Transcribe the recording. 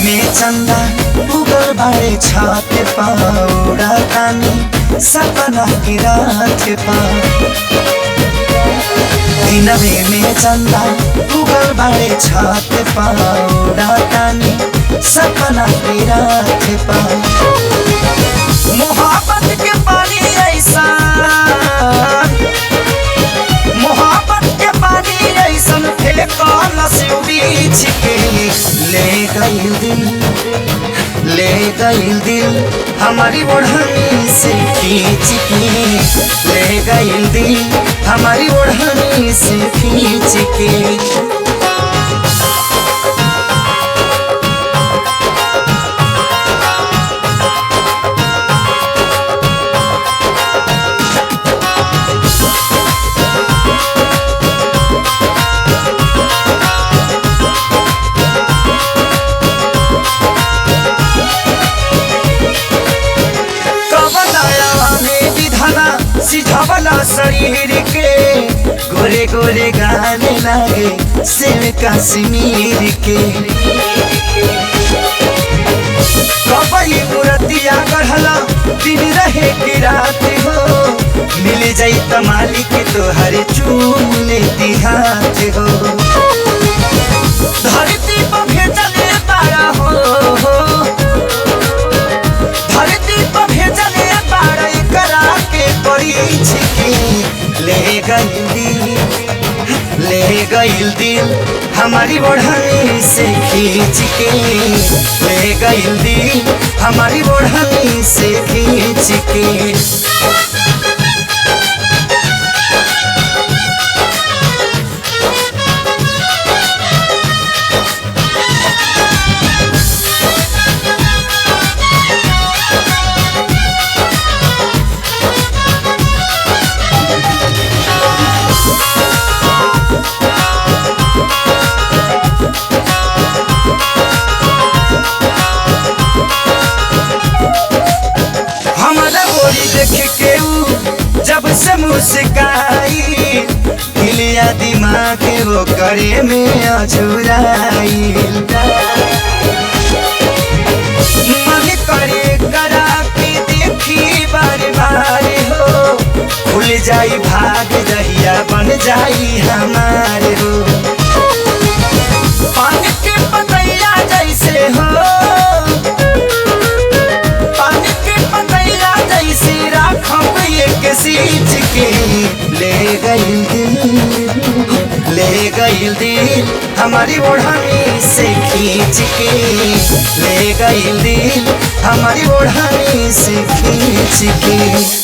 में चंदा उगल बाड़े छत पौड़ा तानी सपना की रात पा दिनवे में चंदा उगल बाड़े छत पौड़ा तानी सपना की रात पा मोहब्बत के पानी ऐसा मोहब्बत के पानी ऐसा फेंकल से बीच के ले गइल दिल हमारी ओढ़नी से खींच के ले गइल दिल हमारी ओढ़नी से खींच के सिझावला शरीर के गोरे गोरे गाने लागे सेव कश्मीर के कबई मूर्तिया गढ़ला दिन रहे की रात हो मिल जाई त मालिक तोहर चूम लेती हाथ हो धरती पर भेजले तारा हो धरती पर भेजले तारा करा के परीछ के ले गइल दिल हमारी ओढ़नी से खींच के ले गइल दिल हमारी ओढ़नी से खींच के देख के जब से मुस्काई हिलिया दिमाग वो करे में अझुराई मन करे करा के देखी बार बार हो भूल जाई भाग दहिया बन जाई हमार हो पानी के पतैया जैसे हो सींच के ले गइल दिल हमारी ओढ़नी से खींच के ले गइल दिल हमारी ओढ़नी से खींच के।